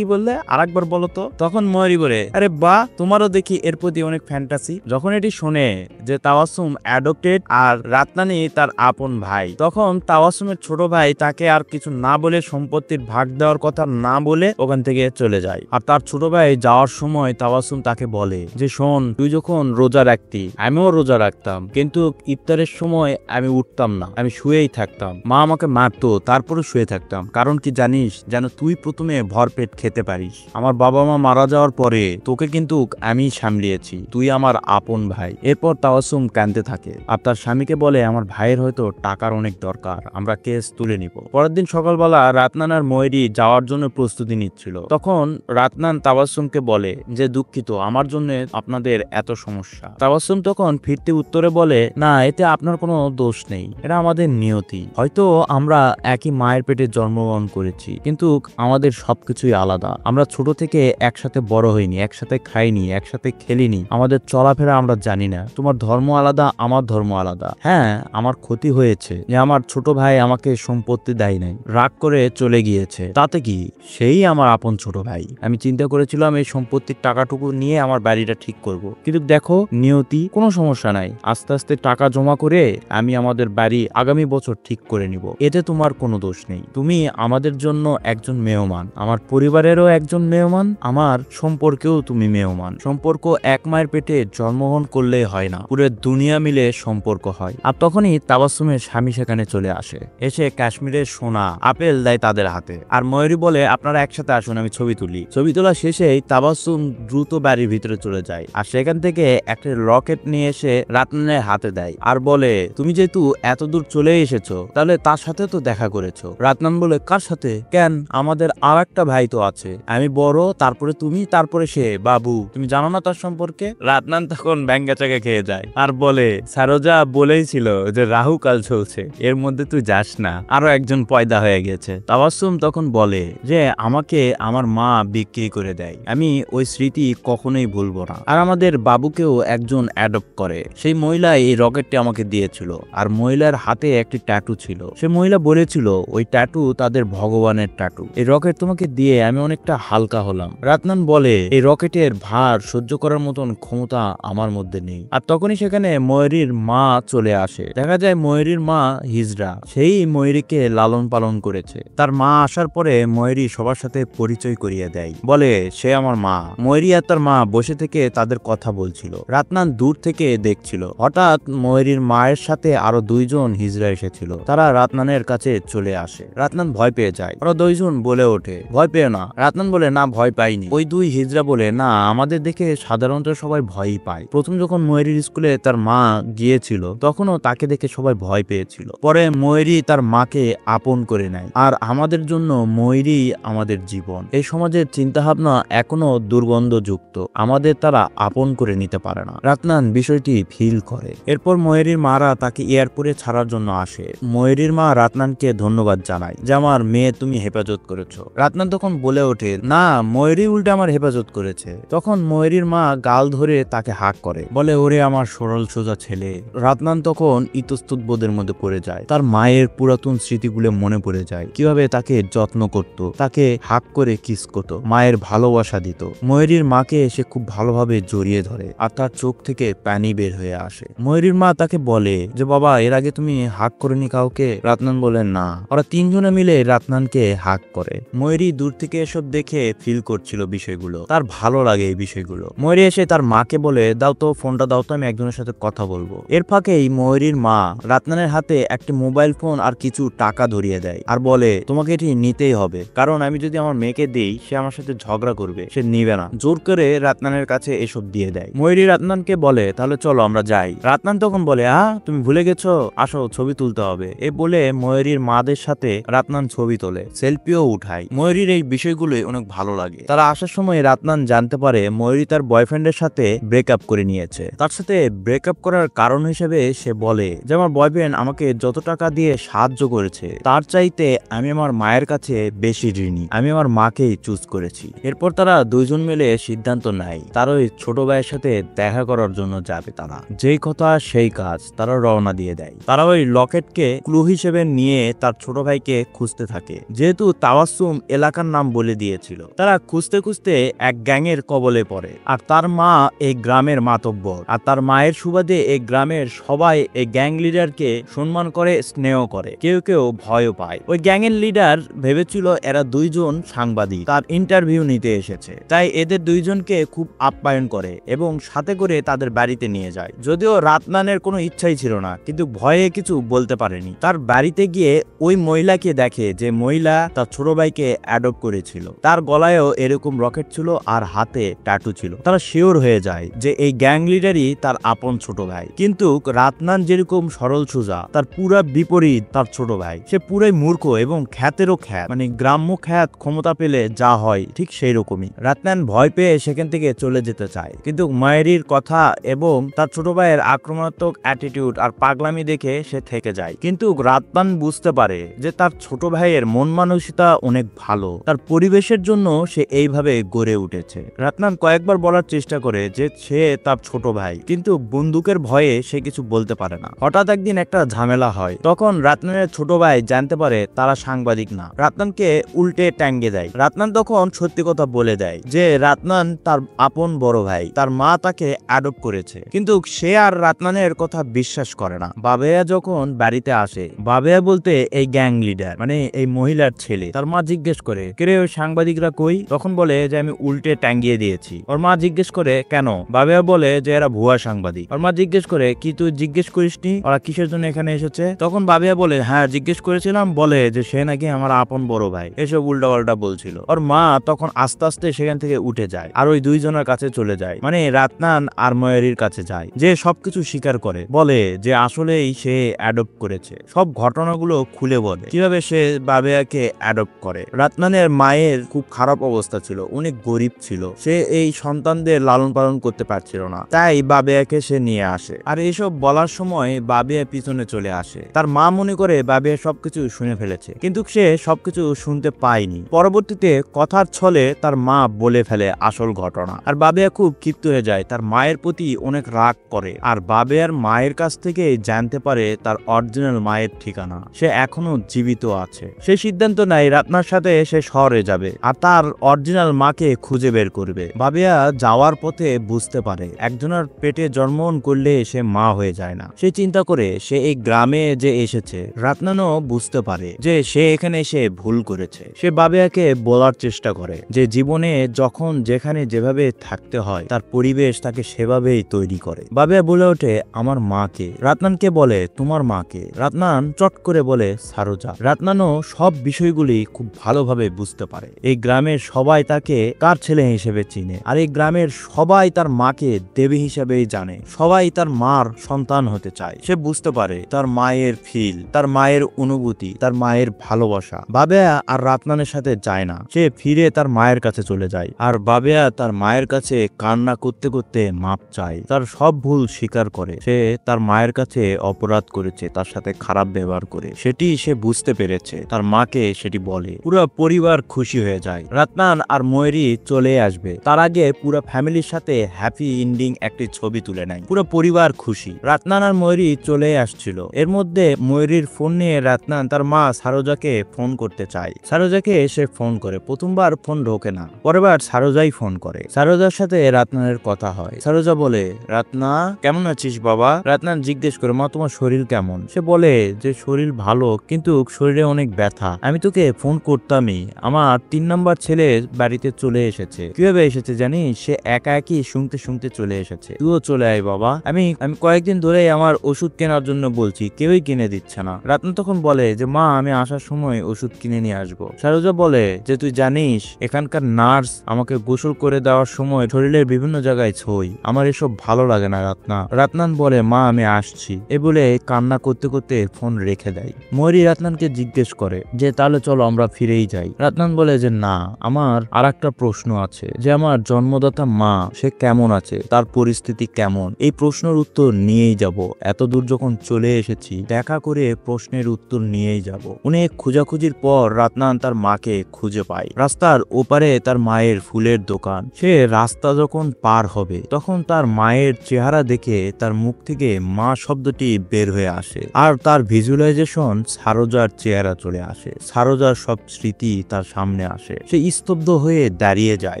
বললে আরেকবার বলো তো। তখন ময়ূরী বলে আরে বাহ, তোমারও দেখি এর প্রতি অনেক ফ্যান্টাসি। যখন এটি শোনে যে তাবাসসুম অ্যাডপ্টেড আর রাতনানি তার আপন ভাই, তখন তাবাসসুমের ছোট ভাই তাকে আর কিছু না বলে, সম্পত্তির ভাগ দেওয়ার কথা না বলে ওখান থেকে চলে যায়। আর তার ছোট ভাই যাওয়ার সময় তাবাসসুম তাকে বলে যে শোন, তুই যখন রোজা রাখতি আমিও রোজা রাখতাম, কিন্তু ইফতারের সময় আমি উঠতাম উঠতাম না, আমি শুয়েই থাকতাম। মা আমাকে মারতো, তারপরে শুয়ে থাকতাম। কারণ কি জানিস, যেন তুই প্রথমে ভরপেট খেতে পারিস। আমার বাবা মা মারা যাওয়ার পরে তোকে কিন্তু আমি সামলিয়েছি, তুই আমার আপন ভাই। এরপর তাবাসসুম কাঁদতে থাকে আর তার স্বামীকে বলে, আমার ভাইয়ের হয়তো টাকার অনেক দরকার, আমরা কেস তুলে নিব। পরের দিন সকালবেলা রাতনান আর ময়ূরী যাওয়ার জন্য প্রস্তুতি নিচ্ছিল। তখন রাতনান তাবাসসুমকে বলে যে, দুঃখিত, আমার জন্য আপনাদের এত সমস্যা। তাবাসসুম তখন ফিরতে উত্তরে বলে, না, এতে আপনার কোনো দোষ নেই, এটা আমাদের নিয়তি। হয়তো আমরা একই মায়ের পেটে জন্মগ্রহণ করেছি, কিন্তু আমাদের সবকিছুই আলাদা। আমরা ছোট থেকে একসাথে বড় হইনি, একসাথে খাইনি, একসাথে খেলিনি, আমাদের চলাফেরা আমরা জানি না। তোমার ধর্ম আলাদা, আমার ধর্ম আলাদা। হ্যাঁ, আমার ক্ষতি হয়েছে যে আমার ছোট ভাই আমাকে সম্পত্তি দেয় নাই, রাগ করে চলে গিয়েছে, তাতে কি, সেই আমার আপন ছোট ভাই। আমি চিন্তা করেছিলাম এই সম্পত্তির টাকাটুকু নিয়ে আমার বাড়িটা ঠিক করব, কিন্তু দেখো নিয়তি, কোনো সমস্যা নাই, আস্তে আস্তে টাকা জমা করে আমি আমাদের বাড়ি আগামী বছর ঠিক করে নিব, এতে তোমার কোনো দোষ নেই। তুমি আমাদের জন্য একজন মেহমান, আমার পরিবারেরও একজন মেহমান, আমার সম্পর্কেও তুমি মেহমান। সম্পর্ক এক মায়ের পেটে জন্মগ্রহণ করলেই হয় না, পুরো দুনিয়া মিলে সম্পর্ক হয়। আর তখনই তাবাসসুমের স্বামী সেখানে চলে আসে, এসে কাশ্মীরের সোনা আপেল দেয় তাদের হাতে। আর ময়ূরী বলে, আপনারা একসাথে আসুন, আমি ছবি তুলি। ছবি তোলা শেষেই তাবাসসুম দ্রুত বাড়ির ভিতরে চলে যায় আর সেখান থেকে একটা রকেট নিয়ে এসে রাতনানের হাতে দেয় আর বলে, তুমি যেহেতু এত দূর চলে এসেছো, তাহলে তার সাথে তো দেখা করেছো। রাতনান বলে, কার সাথে? কেন, আমাদের আর একটা ভাই তো আছে, আমি বড়, তারপরে তুমি, তারপরে সে বাবু, তুমি জানো না তার সম্পর্কে? রাতনান তখন ব্যাঙ্গা চাকা খেয়ে যায় আর বলে, সারোজা বলেইছিল যে রাহু কাল চলছে, এর মধ্যে তুই যাস না, আরো একজন পয়দা হয়ে গেছে। তাবাসসুম তখন বলে যে, আমাকে আমার মা বিক্রি করে দেয়, আমি ওই স্মৃতি কখনোই ভুলবো না। আর আমাদের বাবুকেও একজন অ্যাডপ্ট করে, সেই মহিলা এই রকেটটি আমাকে দিয়েছিল। আর মহিলার হাতে একটি ট্যাটু ছিল, সে মহিলা বলেছিল ওই ট্যাটু তাদের ভগবানের ট্যাটু। এই রকেট তোমাকে দিয়ে আমি অনেকটা হালকা হলাম। রাতনান বলে, এই রকেটের ভার সহ্য করার মতন ক্ষমতা আমার মধ্যে নেই। আর তখনই সেখানে ময়ূরীর মা চলে আসে। দেখা যায় ময়ূরীর মা হিজড়া, সেই ময়ূরীকে লালন পালন করেছে। তার মা আসার পরে ময়ূরী সবার সাথে পরিচয় করিয়ে দেয়, বলে সে আমার মা। ময়ূরী আর তার মা বসে থেকে তাদের কথা বলছিল, রাতনান দূর থেকে দেখছিল। হঠাৎ ময়ূরীর মায়ের সাথে আরো দুইজন হিজড়া এসেছিল, তারা রাতনানের কাছে চলে আসে। রাতনান ভয় পেয়ে যায়। ওরা দুইজন বলে ওঠে, ভয় পেও না। রাতনান বলে, না, ভয় পাইনি। ওই দুই হিজড়া বলে, না, আমাদের দেখে সাধারণত সবাই ভয়ই পায়। প্রথম যখন ময়ূরীর স্কুলে তার মা গিয়েছিল, তখনও তাকে দেখে সবাই ভয় পেয়েছিল। পরে ময়ূরী তার মাকে আপন করে নেয়, আর আমাদের জন্য ময়ূরী আমাদের জীবন। এই সমাজের চিন্তাভাবনা এখনো দুর্গন্ধযুক্ত, আমাদের তারা আপন করে নিতে পারে না। রাতনান বিষয়টি ফিল করে। এরপর ময়ূরীর মারা তাকে এয়ারপোর্টে ছাড়ার জন্য আসে। ময়ূরীর মা রাতনানকে ধন্যবাদ জানায় যে, আমার মেয়ে তুমি হেফাজত করেছো। রাতনান তখন বলে ওঠে, না, ময়ূরী উল্টে আমার হেফাজত করেছে। তখন ময়ূরীর মা গাল ধরে তাকে হাক করে, বলে, ওরে আমার সরল সোজা ছেলে। রাতনান তখন ইতস্তত বোধের মধ্যে পড়ে যায়। তার মায়ের পুরাতন স্মৃতিগুলো মনে পড়ে যায়, কিভাবে তাকে যত্ন করত, তাকে হাক করে কিস করত, মায়ের ভালোবাসা দিত। ময়ূরীর মাকে সে খুব ভালোভাবে জড়িয়ে ধরে আর তার চোখ থেকে পানি বের হয়ে আসে। ময়ূরীর মা তাকে বলে যে, বাবা, এর আগে তুমি হাক করেনি কাউকে? রাতনান বলে, না। ওরা তিনজনে মিলে রাতনানকে হাক করে। ময়ূরী দূর থেকে এসব দেখে ফিল করছিল বিষয়গুলো, তার ভালো লাগে এই বিষয়গুলো। ময়ূরী এসে তার মাকে বলে, দাও তো ফোনটা, দাও তো, আমি একজনের সাথে কথা বলবো। এর ফাঁকেই ময়ূরীর মা রাতনানের হাতে একটি মোবাইল ফোন আর কিছু টাকা ধরিয়ে দেয় আর বলে, তোমাকে এটি নিতেই হবে, কারণ আমি যদি আমার মেয়েকে দিই, সে আমার সাথে ঝগড়া করবে, সে নিবে না। জোর করে রাতনানের কাছে এসব দিয়ে দেয়। ময়ূরী রাতনানকে বলে, তাহলে চলো আমরা যাই। রাতনান তখন বলে, তুমি ভুলে গেছো, আসো, ছবি তুলতে হবে। এ বলে ময়ূরীর মাদের সাথে রাতনান ছবি তোলে, সেলফিও উঠায়। ময়ূরীর এই বিষয়গুলোই অনেক ভালো লাগে। তারা আসার সময় রাতনান জানতে পারে ময়ূরী তার বয়ফ্রেন্ডের সাথে ব্রেকআপ করে নিয়েছে। তার সাথে ব্রেকআপ করার কারণ হিসেবে সে বলে যে, আমার বয়ফ্রেন্ড আমাকে যত টাকা দিয়ে সাহায্য করেছে, তার চাইতে আমি আমার মায়ের কাছে বেশি ঋণী, আমি আমার মাকেই চুজ করেছি। এরপর তারা দুইজন মিলে সিদ্ধান্ত নেয় তার ওই ছোট ভাইয়ের সাথে দেখা করার জন্য যাবে। তারা যেই কথা সেই কাজ, তারা রওনা দিয়ে দেয়। তারা ওই লকেটকে ক্লু হিসেবে নিয়ে তার ছোট ভাইকে খুঁজতে থাকে, যেহেতু তাবাসসুম এলাকার নাম বলে দিয়েছিল। তারা খুঁজতে খুঁজতে এক গ্যাংয়ের কবলে পড়ে, আর তার মা এই গ্রামের মাতব্বর, আর তার মায়ের সুবাদে এই গ্রামের সবাই এই গ্যাং লিডারকে সম্মান করে, স্নেহ করে, কেউ কেউ ভয়ও পায়। ওই গ্যাংয়ের লিডার ভেবেছিল এরা দুইজন সাংবাদিক তার ইন্টারভিউ নিতে এসেছে, তাই এদের দুইজনকে খুব আপ্যায়ন করে এবং সাথে করে তাদের বাড়িতে নিয়ে যায়। যদিও রাতনানের কোনো ইচ্ছাই ছিল না, কিন্তু ভয় ভয়ে কিছু বলতে পারেনি। তার বাড়িতে গিয়ে ওই মহিলাকে দেখে যে মহিলা তার ছোট ভাইকে অ্যাডপ্ট করেছিল। তার গলায়ও এরকম রকেট ছিল আর হাতে ট্যাটু ছিল। তারা শিওর হয়ে যায় যে এই গ্যাং লিডারই তার আপন ছোট ভাই। কিন্তু রাতনান যেরকম সরল সোজা, তার পুরা বিপরীত তার ছোট ভাই। সে পুরাই মূর্খ এবং খ্যাতেরও খ্যাত, মানে গ্রাম্য খ্যাত ক্ষমতা পেলে যা হয় ঠিক সেই রকমই। রাতনান ভয় পেয়ে সেখান থেকে চলে যেতে চায়, কিন্তু মায়েরির কথা এবং তার ছোট ভাইয়ের আক্রমণাত্মক অ্যাটিটিউড আর পাগলামি দেখে সে থেকে যায়। কিন্তু রাতনান বুঝতে পারে যে তার ছোট ভাইয়ের মন মানসিকতা অনেক ভালো, তার পরিবেশের জন্য সে এইভাবে গড়ে উঠেছে। রাতনান কয়েকবার বলার চেষ্টা করে যে সে তার ছোট ভাই, কিন্তু বন্দুকের ভয়ে সে কিছু বলতে পারে না। হঠাৎ একদিন একটা ঝামেলা হয়, তখন রাতনানের ছোট ভাই জানতে পারে তারা সাংবাদিক না। রাতনানকে উল্টে ট্যাঙ্গে দেয়। রাতনান তখন সত্যি কথা বলে দেয় যে রাতনান তার আপন বড় ভাই, তার মা তাকে অ্যাডপ্ট করেছে। কিন্তু সে আর রাতনানের কথা বিশ্বাস করে না। বাবেয়া যখন বাড়িতে আসে, বাবেয়া বলতে এই গ্যাং লিডার, মানে এই মহিলার ছেলে, তার মা জিজ্ঞেস করে কে ওই সাংবাদিকরা কই? তখন বলে যে আমি উল্টে টাঙ্গিয়ে দিয়েছি। ওর মা জিজ্ঞেস করে কেন? বাবেয়া বলে যে এরা ভুয়া সাংবাদিক। ওর মা জিজ্ঞেস করে কি তুই জিজ্ঞেস করিসনি ওরা কিসের জন্য এখানে এসেছে? তখন বাবেয়া বলে হ্যাঁ জিজ্ঞেস করেছিলাম, বলে যে সে নাকি আমার আপন বড় ভাই। এসব উল্টা পাল্টা বলছিল। ওর মা তখন আস্তে আস্তে সেখান থেকে উঠে যায় আর ওই দুইজনের কাছে চলে যায়, মানে রাতনান আর ময়ূরীর কাছে যায়, যে সবকিছু স্বীকার করে, বলে যে আসলেই সে অ্যাডপ্ট করেছে। সব ঘটনাগুলো খুলে বলে কিভাবে সে বাবেয়াকে অ্যাডপ্ট করে। রাতনানের মায়ের খুব খারাপ অবস্থা ছিল, অনেক গরিব ছিল, সে এই সন্তানদের লালন পালন করতে পারছিল না, তাই বাবেয়াকে সে নিয়ে আসে। আর এইসব বলার সময় বাবেয়া পিছনে চলে আসে। তার মা মনে করে বাবেয়া সবকিছু শুনে ফেলেছে, কিন্তু সে সবকিছু শুনতে পায়নি। পরবর্তীতে কথার ছলে তার মা বলে ফেলে আসল ঘটনা, আর বাবেয়া খুব ক্ষিপ্ত হয়ে যায়, তার মায়ের প্রতি অনেক রাগ করে। আর বাবেয়ার মায়ের কাছ থেকে জানতে পারে তার অরিজিনাল মায়ের ঠিকানা, সে এখনো জীবিত আছে। সে সিদ্ধান্ত নেয় রাতনার সাথে সে শহরে যাবে আর তার অরিজিনাল মাকে খুঁজে বের করবে। বাবেয়া যাওয়ার পথে বুঝতে পারে একজনের পেটে জন্মগ্রহণ করলে সে মা হয়ে যায় না। সে চিন্তা করে সে এই গ্রামে যে এসেছে। রাতনানও বুঝতে পারে যে সে এখানে এসে ভুল করেছে। সে বাবেয়াকে বলার চেষ্টা করে যে জীবনে যখন যেখানে যেভাবে থাকতে হয় তার পরিবেশ তাকে সেভাবেই তৈরি করে। বাবেয়া বলে ওঠে আমার মাকে। রাতনানকে বলে তোমার মাকে? রাতনান চট করে বলে সারোজা। রাতনানও সব বিষয়গুলি খুব ভালোভাবে বুঝতে পারে। এই গ্রামের সবাই তাকে তার ছেলে হিসেবে চিনে, আর এই গ্রামের সবাই তার মাকে দেবী হিসেবেই জানে। সবাই তার মার সন্তান হতে চায়। সে বুঝতে পারে তার মায়ের ফিল, তার মায়ের অনুভূতি, তার মায়ের ভালোবাসা। বাবেয়া আর রাতনানের সাথে যায় না, সে ফিরে তার মায়ের কাছে চলে যায়। আর বাবেয়া তার মায়ের কাছে কান্না করতে করতে মাপ চায়, তার সব ভুল স্বীকার করে। সে তার মায়ের কাছে অপরাধ করেছে, তার সাথে খারাপ ব্যবহার করে, সেটি সে বুঝতে পেরেছে। তার মাকে সেটি বলে। পুরো পরিবার খুশি হয়ে যায়। রাতনান আর ময়ূরী চলে আসবে, তার আগে পুরো ফ্যামিলির সাথে হ্যাপি এন্ডিং একটি ছবি তুলে নেয়। পুরো পরিবার খুশি। রাতনান আর ময়ূরী চলে আসছিল। এর মধ্যে ময়ূরীর ফোন নিয়ে রাতনান তার মা সারোজাকে ফোন করতে চায়। সারোজাকে এসে ফোন করে, প্রথমবার ফোন ঢোকে না, পরেরবার সারোজাই ফোন করে। সারোজার সাথে রাতনানের কথা হয়। সারোজা বলে রাতনা কেমন আছিস বাবা? রাতনান জিজ্ঞেস করে মা তোমার শরীর কেমন? সে বলে যে শরীর ভালো, কিন্তু শরীরে অনেক ব্যথা। আমি তোকে ফোন করতামই, আমার 3 নম্বর ছেলে বাড়িতে চলে এসেছে। কিভাবে এসেছে জানিস? সে একা একই শুনতে শুনতে চলে এসেছে। তুইও চলে আয় বাবা। আমি কয়েকদিন ধরে আমার ওষুধ কেনার জন্য বলছি, কেউই কিনে দিচ্ছে না। রাতনা তখন বলে যে মা আমি আসার সময় ওষুধ কিনে নিয়ে আসবো। সারোজা বলে যে তুই জানিস এখানকার নার্স আমাকে গোসল করে দেওয়ার সময় শরীরের বিভিন্ন জায়গায় ছই, আমার এসব ভালো লাগে না রাতনা। রাতনান বলে মা আমি আসছি, এ বলে কান্না করতে করতে ফোন রেখে দেয়। ময়ূরী রাতনানকে জিজ্ঞেস করে যে তাহলে চলো আমরা ফিরেই যাই। রাতনান বলে যে না, আমার আর একটা প্রশ্ন আছে, যে আমার জন্মদাতা মা সে কেমন আছে, তার পরিস্থিতি কেমন, এই প্রশ্নের উত্তর নিয়েই যাব। এত দূর যখন চলে এসেছি দেখা করে প্রশ্নের উত্তর নিয়েই যাব। অনেক খোঁজাখুঁজির পর রাতনান তার মাকে খুঁজে পায়। রাস্তার ওপারে তার মায়ের ফুলের দোকান। সে রাস্তা যখন পার হবে তখন তার মায়ের চেহারা দেখে তার মুখ থেকে মা শব্দটি বের হয়ে আসে, আর তার ভিজুয়ালাইজেশন সারোজার চেহারা চলে আসে। সারোজার সব স্মৃতি তার সামনে আসে। সে স্তব্ধ হয়ে দাঁড়িয়ে যায়।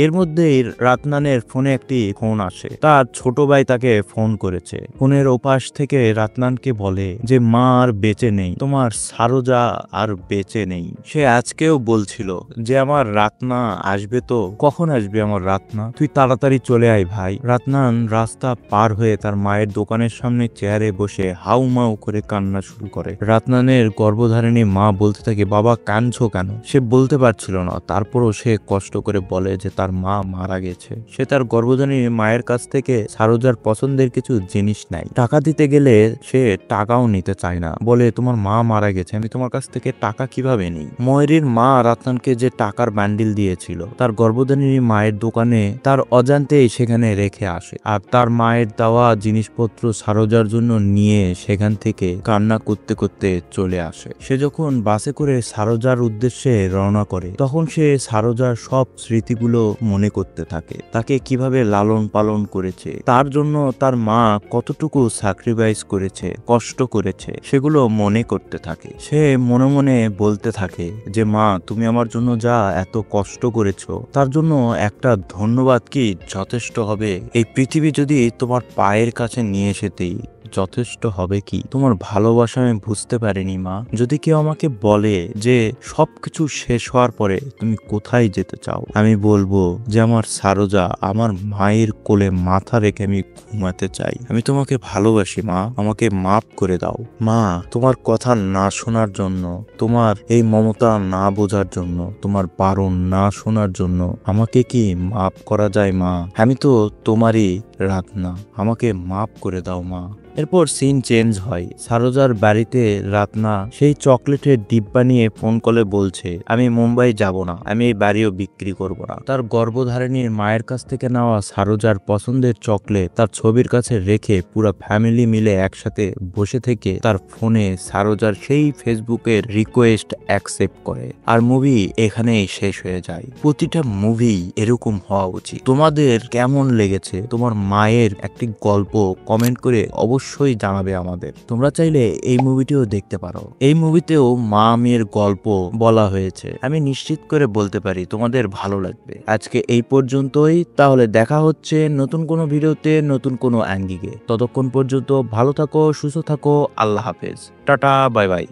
এর মধ্যেই রাতনানের ফোনে একটি ফোন আসে। তার ছোট ভাই তাকে ফোন করেছে। ফোনের ওপাশ থেকে রাতনানকে বলে যে মা আর বেঁচে নেই, তোমার সারোজা আর বেঁচে নেই। সে আজকেও বলছিল যে আমার রাতনা আসবে, তো কখন আসবে আমার রাতনা? তুই তাড়াতাড়ি চলে আয় ভাই। রাতনান রাস্তা পার হয়ে তার মায়ের দোকানের সামনে চেয়ারে বসে হাউমাউ করে কান্না শুরু করে। রাতনানের গর্ভধারিণী মা বলতে থাকে, বাবা কাঁদছো কেন? সে বলতে পারছিল না, তারপরও সে কষ্ট করে বলে যে তার মা মারা গেছে। সে তার গর্ভধারিণী মায়ের কাছ থেকে সারোজার পছন্দের কিছু জিনিস নেয়। টাকা দিতে গেলে সে টাকাও নিতে চায় না, বলে তোমার মা মারা গেছে, আমি তোমার কাছ থেকে টাকা কিভাবে নিই? ময়ূরীর মা রাতনানকে যে টাকার বান্ডিল দিয়েছিল তার গর্ভধারিণী মায়ের দোকানে তার অজান্তেই সেখানে রেখে আসে, আর তার মায়ের দেওয়া জিনিসপত্র সারোজার জন্য নিয়ে সেখান থেকে কান্না করতে করতে চলে আসে। সে যখন বাসে করে সারোজার উদ্দেশ্যে রওনা করে তখন সে সারোজার সব স্মৃতিগুলো মনে করতে থাকে। তাকে কিভাবে লালন পালন করেছে, তার জন্য তার মা কতটুকু স্যাক্রিফাইস করেছে, কষ্ট করেছে, সেগুলো মনে করতে থাকে। সে মনে মনে বলতে থাকে যে মা, তুমি আমার জন্য যা এত কষ্ট করেছো তার জন্য একটা ধন্যবাদ কি যথেষ্ট হবে? এই পৃথিবী যদি তোমার পায়ের কাছে নিয়ে এসেতেই যথেষ্ট হবে কি? তোমার ভালোবাসা আমি বুঝতে পারিনি মা। যদি কেউ আমাকে বলে যে সবকিছু শেষ হওয়ার পরে তুমি কোথায় যেতে চাও, আমি বলবো যে আমার সারোজা, আমার মায়ের কোলে মাথা রেখে আমি ঘুমাতে চাই। আমি তোমাকে ভালোবাসি মা, আমাকে মাফ করে দাও মা। তোমার কথা না শোনার জন্য, তোমার এই মমতা না বোঝার জন্য, তোমার বারণ না শোনার জন্য আমাকে কি মাফ করা যায় মা? আমি তো তোমারই রাতনা, আমাকে মাফ করে দাও মা। এরপর সিন চেঞ্জ হয়। সারোজার বাড়িতে রাতনা সেই চকলেটের ডিব্বা নিয়ে ফোন কলে বলছে, আমি মুম্বাই যাব না, আমি এই বাড়িও বিক্রি করব না। তার গর্ভধারিণীর মায়ের কাছ থেকে নেওয়া সারোজার পছন্দের চকলেট তার ছবির কাছে রেখে পুরো ফ্যামিলি মিলে একসাথে বসে থেকে তার ফোনে সারোজার সেই ফেসবুকের রিকোয়েস্ট অ্যাকসেপ্ট করে। আর মুভি এখানেই শেষ হয়ে যায়। প্রতিটা মুভি এরকম হওয়া উচিত। তোমাদের কেমন লেগেছে তোমার মায়ের একটি গল্প কমেন্ট করে অবশ্যই জানাবে আমাদের। তোমরা চাইলে এই মুভিটিও দেখতে পারো। এই মুভিতেও মা মেয়ের গল্প বলা হয়েছে। আমি নিশ্চিত করে বলতে পারি তোমাদের ভালো লাগবে। আজকে এই পর্যন্তই, তাহলে দেখা হচ্ছে নতুন কোনো ভিডিওতে, নতুন কোনো অ্যাঙ্গিকে। ততক্ষণ পর্যন্ত ভালো থাকো, সুস্থ থাকো, আল্লাহ হাফেজ, টাটা, বাই বাই।